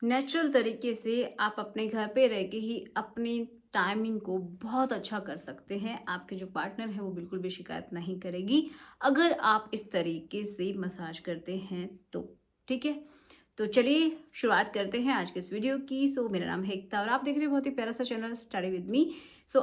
Natural तरीके से आप अपने घर पे रह के ही अपनी टाइमिंग को बहुत अच्छा कर सकते हैं। आपके जो पार्टनर है वो बिल्कुल भी शिकायत नहीं करेगी अगर आप इस तरीके से मसाज करते हैं तो। ठीक है, तो चलिए शुरुआत करते हैं आज के इस वीडियो की। मेरा नाम है एकता और आप देख रहे हैं बहुत ही प्यारा सा चैनल स्टडी विद मी।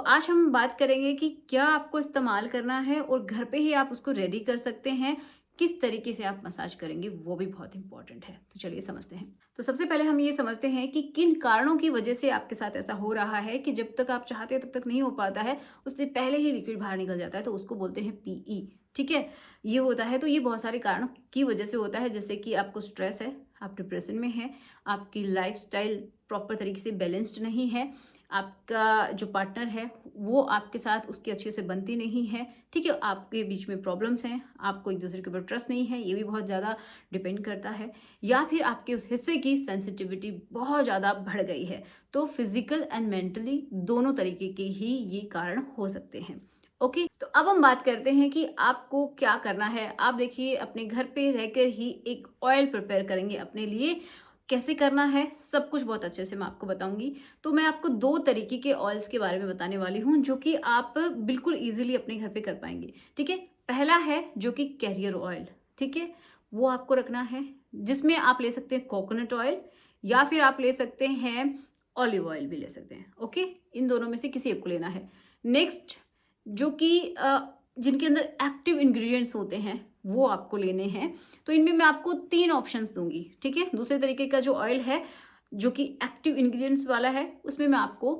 आज हम बात करेंगे कि क्या आपको इस्तेमाल करना है और घर पे ही आप उसको रेडी कर सकते हैं। किस तरीके से आप मसाज करेंगे वो भी बहुत इंपॉर्टेंट है, तो चलिए समझते हैं। तो सबसे पहले हम ये समझते हैं कि किन कारणों की वजह से आपके साथ ऐसा हो रहा है कि जब तक आप चाहते हैं तब तक नहीं हो पाता है, उससे पहले ही लिक्विड बाहर निकल जाता है, तो उसको बोलते हैं पीई। ठीक है, ये होता है। तो ये बहुत सारे कारणों की वजह से होता है, जैसे कि आपको स्ट्रेस है, आप डिप्रेशन में हैं, आपकी लाइफस्टाइल प्रॉपर तरीके से बैलेंस्ड नहीं है, आपका जो पार्टनर है वो आपके साथ उसकी अच्छे से बनती नहीं है। ठीक है, आपके बीच में प्रॉब्लम्स हैं, आपको एक दूसरे के ऊपर ट्रस्ट नहीं है, ये भी बहुत ज़्यादा डिपेंड करता है। या फिर आपके उस हिस्से की सेंसिटिविटी बहुत ज़्यादा बढ़ गई है। तो फिजिकल एंड मेंटली दोनों तरीके के ही ये कारण हो सकते हैं। ओके, तो अब हम बात करते हैं कि आपको क्या करना है। आप देखिए अपने घर पे रहकर ही एक ऑयल प्रिपेयर करेंगे अपने लिए। कैसे करना है सब कुछ बहुत अच्छे से मैं आपको बताऊंगी। तो मैं आपको दो तरीके के ऑयल्स के बारे में बताने वाली हूँ जो कि आप बिल्कुल इजीली अपने घर पे कर पाएंगे। ठीक है, पहला है जो कि कैरियर ऑयल। ठीक है, वो आपको रखना है, जिसमें आप ले सकते हैं कोकोनट ऑयल या फिर आप ले सकते हैं ऑलिव ऑयल भी ले सकते हैं। ओके, इन दोनों में से किसी एक को लेना है। नेक्स्ट, जो कि जिनके अंदर एक्टिव इंग्रेडिएंट्स होते हैं वो आपको लेने हैं। तो इनमें मैं आपको 3 ऑप्शंस दूंगी। ठीक है, दूसरे तरीके का जो ऑयल है जो कि एक्टिव इंग्रेडिएंट्स वाला है उसमें मैं आपको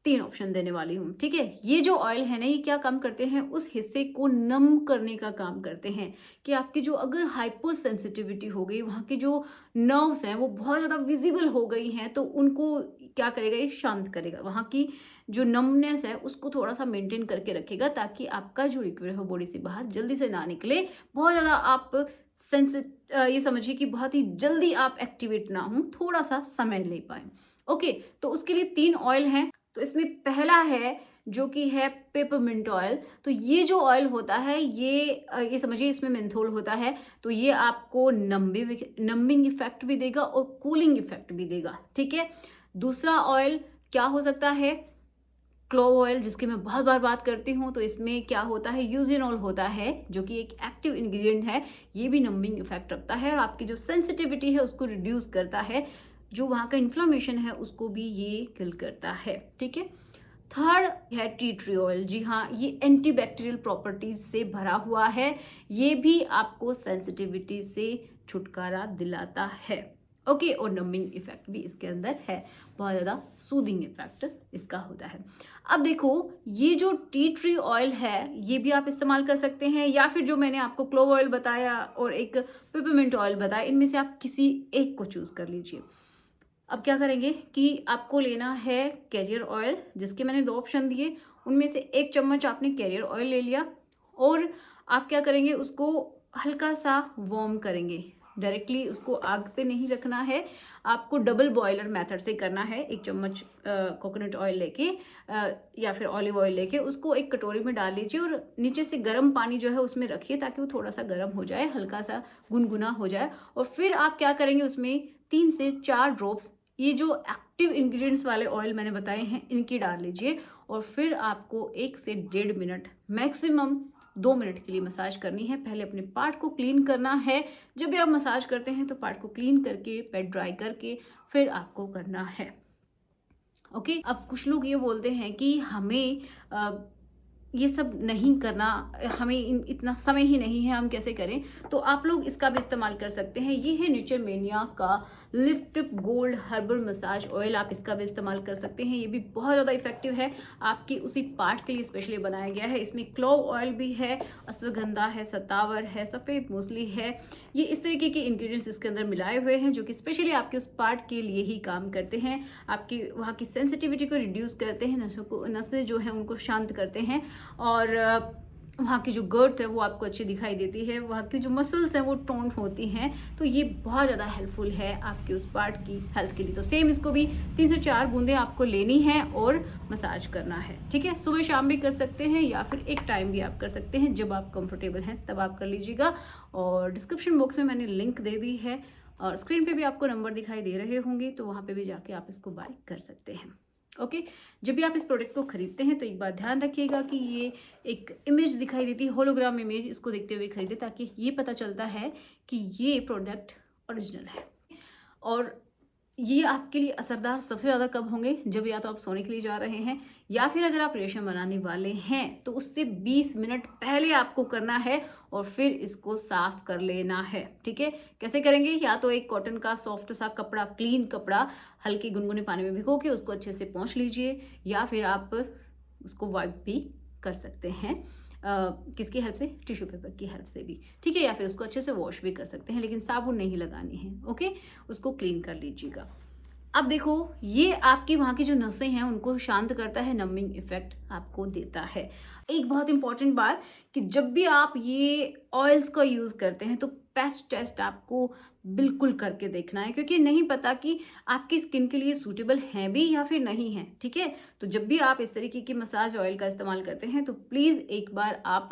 3 ऑप्शन देने वाली हूँ। ठीक है, ये जो ऑयल है ना, ये क्या काम करते हैं, उस हिस्से को नम करने का काम करते हैं कि आपकी जो अगर हाइपर सेंसिटिविटी हो गई, वहाँ की जो नर्व्स हैं वो बहुत ज़्यादा विजिबल हो गई हैं, तो उनको क्या करेगा, ये शांत करेगा, वहाँ की जो नमनेस है उसको थोड़ा सा मेंटेन करके रखेगा, ताकि आपका जो लिक्विड है बॉडी से बाहर जल्दी से ना निकले। बहुत ज़्यादा आप ये समझिए कि बहुत ही जल्दी आप एक्टिवेट ना हो, थोड़ा सा समय ले पाए। ओके, तो उसके लिए 3 ऑयल हैं। तो इसमें पहला है जो कि है पेपरमिंट ऑयल। तो ये जो ऑयल होता है ये समझिए इसमें मेंथोल होता है। तो ये आपको नंबिंग इफेक्ट भी देगा और कूलिंग इफेक्ट भी देगा। ठीक है, दूसरा ऑयल क्या हो सकता है, क्लोव ऑयल, जिसकी मैं बहुत बार बात करती हूँ। तो इसमें क्या होता है, यूजिनॉल होता है जो कि एक एक्टिव इंग्रेडिएंट है। ये भी नंबिंग इफेक्ट रखता है और आपकी जो सेंसिटिविटी है उसको रिड्यूस करता है, जो वहाँ का इन्फ्लेमेशन है उसको भी ये किल करता है। ठीक है, थर्ड है टी ट्री ऑयल। जी हाँ, ये एंटीबैक्टीरियल प्रॉपर्टीज से भरा हुआ है, ये भी आपको सेंसिटिविटी से छुटकारा दिलाता है। ओके, और नमिंग इफेक्ट भी इसके अंदर है, बहुत ज़्यादा सूदिंग इफेक्ट इसका होता है। अब देखो, ये जो टी ट्री ऑयल है ये भी आप इस्तेमाल कर सकते हैं, या फिर जो मैंने आपको क्लोव ऑयल बताया और एक पेपरमिंट ऑयल बताया, इनमें से आप किसी एक को चूज कर लीजिए। अब क्या करेंगे कि आपको लेना है कैरियर ऑयल, जिसके मैंने 2 ऑप्शन दिए, उनमें से 1 चम्मच आपने कैरियर ऑयल ले लिया और आप क्या करेंगे, उसको हल्का सा वार्म करेंगे। डायरेक्टली उसको आग पे नहीं रखना है, आपको डबल बॉयलर मेथड से करना है। 1 चम्मच कोकोनट ऑयल लेके या फिर ऑलिव ऑयल लेके उसको एक कटोरी में डाल लीजिए और नीचे से गर्म पानी जो है उसमें रखिए, ताकि वो थोड़ा सा गर्म हो जाए, हल्का सा गुनगुना हो जाए। और फिर आप क्या करेंगे, उसमें 3 से 4 ड्रॉप्स ये जो एक्टिव इंग्रेडिएंट्स वाले ऑयल मैंने बताए हैं इनकी डाल लीजिए। और फिर आपको 1 से 1.5 मिनट, मैक्सिमम 2 मिनट के लिए मसाज करनी है। पहले अपने पार्ट को क्लीन करना है। जब भी आप मसाज करते हैं तो पार्ट को क्लीन करके, पैड ड्राई करके फिर आपको करना है। ओके, अब कुछ लोग ये बोलते हैं कि हमें ये सब नहीं करना, हमें इतना समय ही नहीं है, हम कैसे करें। तो आप लोग इसका भी इस्तेमाल कर सकते हैं। ये है न्यूट्रीमेनिया का lift gold herbal massage oil, आप इसका भी इस्तेमाल कर सकते हैं। ये भी बहुत ज़्यादा इफेक्टिव है, आपकी उसी पार्ट के लिए स्पेशली बनाया गया है। इसमें क्लोव ऑयल भी है, अश्वगंधा है, सतावर है, सफ़ेद मूसली है। ये इस तरीके के इंग्रेडिएंट्स इसके अंदर मिलाए हुए हैं जो कि स्पेशली आपके उस पार्ट के लिए ही काम करते हैं। आपकी वहाँ की सेंसिटिविटी को रिड्यूस करते हैं, नसें जो हैं उनको शांत करते हैं, और वहाँ की जो गर्थ है वो आपको अच्छी दिखाई देती है, वहाँ की जो मसल्स हैं वो टोन होती हैं। तो ये बहुत ज़्यादा हेल्पफुल है आपके उस पार्ट की हेल्थ के लिए। तो सेम इसको भी 3 से 4 बूंदें आपको लेनी है और मसाज करना है। ठीक है, सुबह शाम भी कर सकते हैं या फिर एक टाइम भी आप कर सकते हैं, जब आप कंफर्टेबल हैं तब आप कर लीजिएगा। और डिस्क्रिप्शन बॉक्स में मैंने लिंक दे दी है और स्क्रीन पे भी आपको नंबर दिखाई दे रहे होंगे, तो वहाँ पे भी जाके आप इसको बाय कर सकते हैं। ओके, जब भी आप इस प्रोडक्ट को खरीदते हैं तो एक बात ध्यान रखिएगा कि ये एक इमेज दिखाई देती है, होलोग्राम इमेज, इसको देखते हुए खरीदें ताकि ये पता चलता है कि ये प्रोडक्ट ओरिजिनल है। और ये आपके लिए असरदार सबसे ज़्यादा कब होंगे, जब या तो आप सोने के लिए जा रहे हैं या फिर अगर आप रेशम बनाने वाले हैं तो उससे 20 मिनट पहले आपको करना है और फिर इसको साफ कर लेना है। ठीक है, कैसे करेंगे? या तो एक कॉटन का सॉफ्ट सा कपड़ा, क्लीन कपड़ा हल्के गुनगुने पानी में भिगो के उसको अच्छे से पोंछ लीजिए, या फिर आप उसको वाइप भी कर सकते हैं। किसकी हेल्प से? टिश्यू पेपर की हेल्प से भी, ठीक है, या फिर उसको अच्छे से वॉश भी कर सकते हैं, लेकिन साबुन नहीं लगानी है। ओके, उसको क्लीन कर लीजिएगा। अब देखो, ये आपकी वहाँ की जो नसें हैं उनको शांत करता है, नमिंग इफेक्ट आपको देता है। एक बहुत इंपॉर्टेंट बात कि जब भी आप ये ऑयल्स का यूज़ करते हैं तो पेस्ट टेस्ट आपको बिल्कुल करके देखना है, क्योंकि नहीं पता कि आपकी स्किन के लिए सूटेबल हैं भी या फिर नहीं है। ठीक है, तो जब भी आप इस तरीके की मसाज ऑयल का इस्तेमाल करते हैं तो प्लीज़ एक बार आप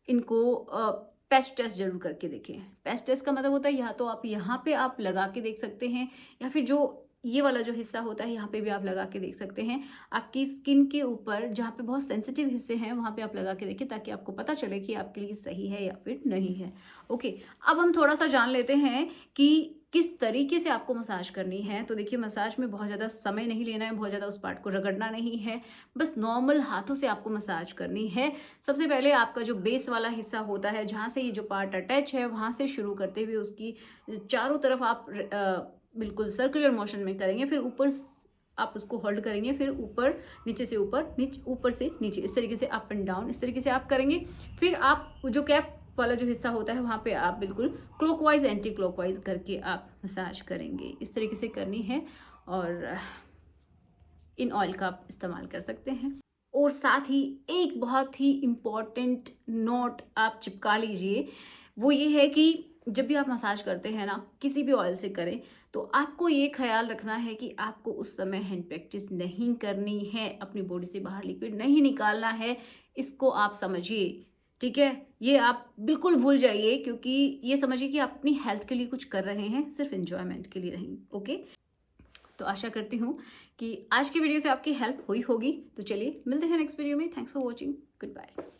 इनको पेस्ट टेस्ट जरूर करके देखें। पेस्ट टेस्ट का मतलब होता है या तो आप यहाँ पे आप लगा के देख सकते हैं, या फिर जो ये वाला जो हिस्सा होता है यहाँ पे भी आप लगा के देख सकते हैं। आपकी स्किन के ऊपर जहाँ पे बहुत सेंसिटिव हिस्से हैं वहाँ पे आप लगा के देखिए, ताकि आपको पता चले कि आपके लिए सही है या फिर नहीं है। ओके, अब हम थोड़ा सा जान लेते हैं कि किस तरीके से आपको मसाज करनी है। तो देखिए, मसाज में बहुत ज़्यादा समय नहीं लेना है, बहुत ज़्यादा उस पार्ट को रगड़ना नहीं है, बस नॉर्मल हाथों से आपको मसाज करनी है। सबसे पहले आपका जो बेस वाला हिस्सा होता है, जहाँ से ये जो पार्ट अटैच है, वहाँ से शुरू करते हुए उसकी चारों तरफ आप बिल्कुल सर्कुलर मोशन में करेंगे, फिर ऊपर आप उसको होल्ड करेंगे, फिर ऊपर नीचे से ऊपर, ऊपर से नीचे, इस तरीके से अप एंड डाउन, इस तरीके से आप करेंगे। फिर आप जो कैप वाला जो हिस्सा होता है वहाँ पे आप बिल्कुल क्लॉकवाइज एंटी क्लॉकवाइज करके आप मसाज करेंगे। इस तरीके से करनी है और इन ऑयल का आप इस्तेमाल कर सकते हैं। और साथ ही एक बहुत ही इम्पॉर्टेंट नोट आप चिपका लीजिए, वो ये है कि जब भी आप मसाज करते हैं ना, किसी भी ऑयल से करें, तो आपको ये ख्याल रखना है कि आपको उस समय हैंड प्रैक्टिस नहीं करनी है, अपनी बॉडी से बाहर लिक्विड नहीं निकालना है। इसको आप समझिए, ठीक है, ये आप बिल्कुल भूल जाइए, क्योंकि ये समझिए कि आप अपनी हेल्थ के लिए कुछ कर रहे हैं, सिर्फ एंजॉयमेंट के लिए नहीं। ओके, तो आशा करती हूँ कि आज की वीडियो से आपकी हेल्प हुई होगी। तो चलिए मिलते हैं नेक्स्ट वीडियो में। Thanks for watching, good bye.